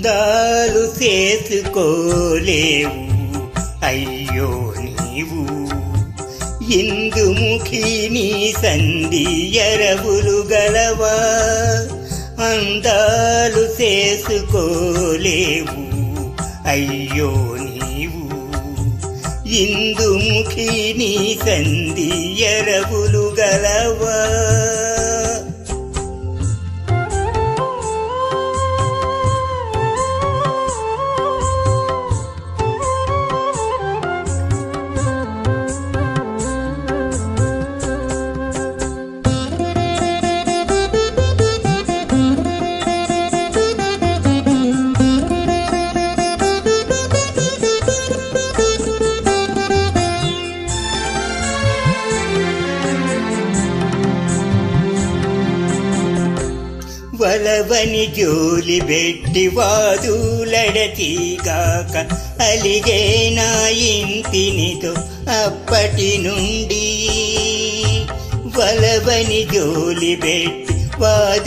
అందాలు చేసుకోలేవు అయ్యో నీవు, ఇందుముఖి నీ సంధి ఎరవులు గలవా. అందాలు చేసుకోలేవు అయ్యో నీవు, ఇందుముఖి నీ సంధి ఎరవులు గలవా. వలవని జోలి బెట్టి వాదులడతీగాక అలిగే నా ఇంటినితో అప్పటి నుండి. వలవని జోలి బెట్టి వాదులడతీగాక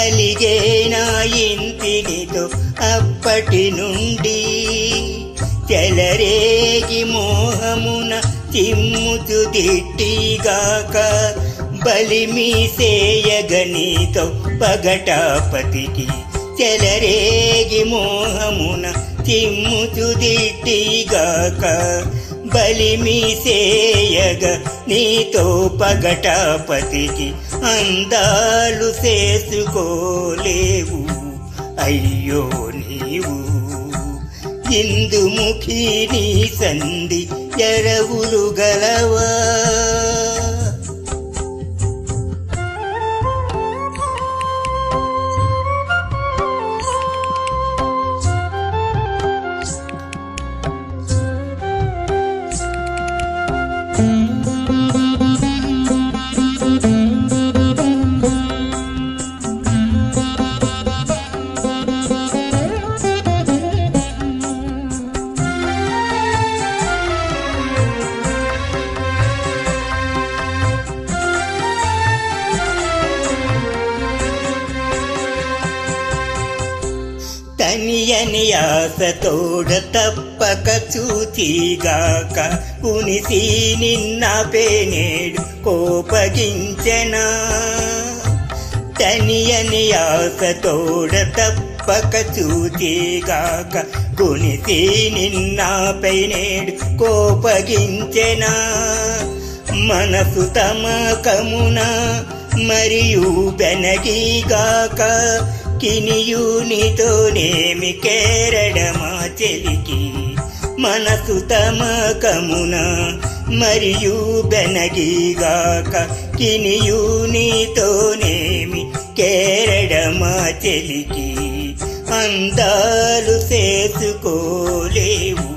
అలిగే నా ఇంటినితో అప్పటి నుండి. చెలరేగి మోహమున చిమ్ముతు దిట్టిగాక బలిమి సేయగనీతో పగటాపతికి. చెలరేగి మోహమున చిమ్ముతు దిట్టిగాక బలిమి సేయగ నీతో పగటాపతికి. అందాలు చేసుకోలేవు అయ్యో నీవు, ఇందుముఖి నీ సంధి ఎరవులు గలవా. తనియని ఆశతోడ తప్పక చూచిగాక కునిసి నిన్న పేనేడు కోపగించెనా. తనియని ఆశతోడ తప్పక చూచిగాక కునిసి నిన్న పేనేడు కోపగించెనా. మనసు తమకమున మరియు బెనగిగాక కినియునితోనేమి కేరడమా చెలికి. మనసు తమకమున మరియు బెనగిగాక కినియునితోనేమి కేరడమా చెలికి. అందాలు చేసుకోలేవు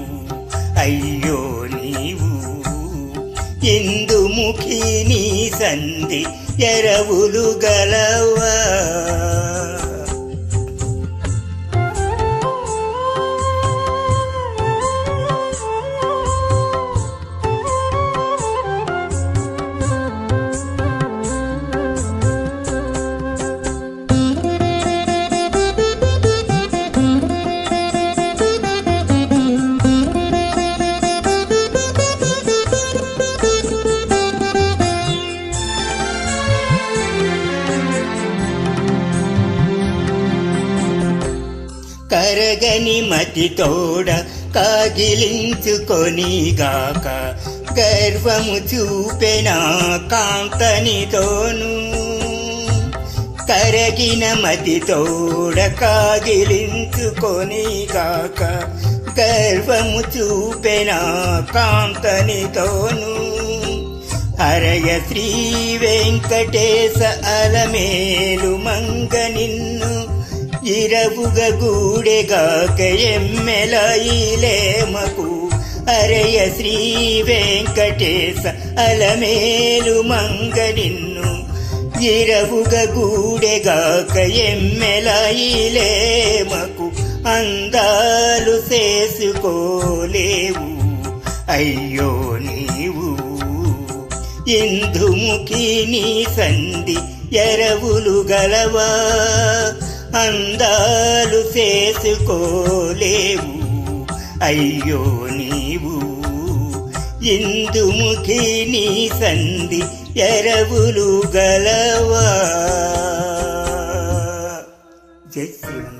అయ్యో నీవు, ఇందుముఖి నీ సంధి ఎరవులు గలవా. కరగని మతితోడ కాగిలించుకొనిగాక గర్వము చూపెనా కాంతనితోను. కరగిన మతితోడ కాగిలించుకొనిగాక గర్వము చూపెనా కాంతనితోను. హరయ శ్రీ వెంకటేశ అలమేలు మంగ నిన్ను ఇరవుగ గూడెగాక ఎమ్మెల ఈలేమకు. హరయ శ్రీ వెంకటేశ అలమేలు మంగ నిన్ను ఇరవుగ గూడెగాక ఎమ్మెల ఈలేమకు. అందాలు చేసుకోలేవు అయ్యో నీవు, ఇందుముఖి నీ సంధి ఎరవులు గలవా. అందాలు చేసుకోలేవు అయ్యో నీవు ఇందుముఖి నీ సంధి ఎరవులు గలవా. జై శ్రీరామ్.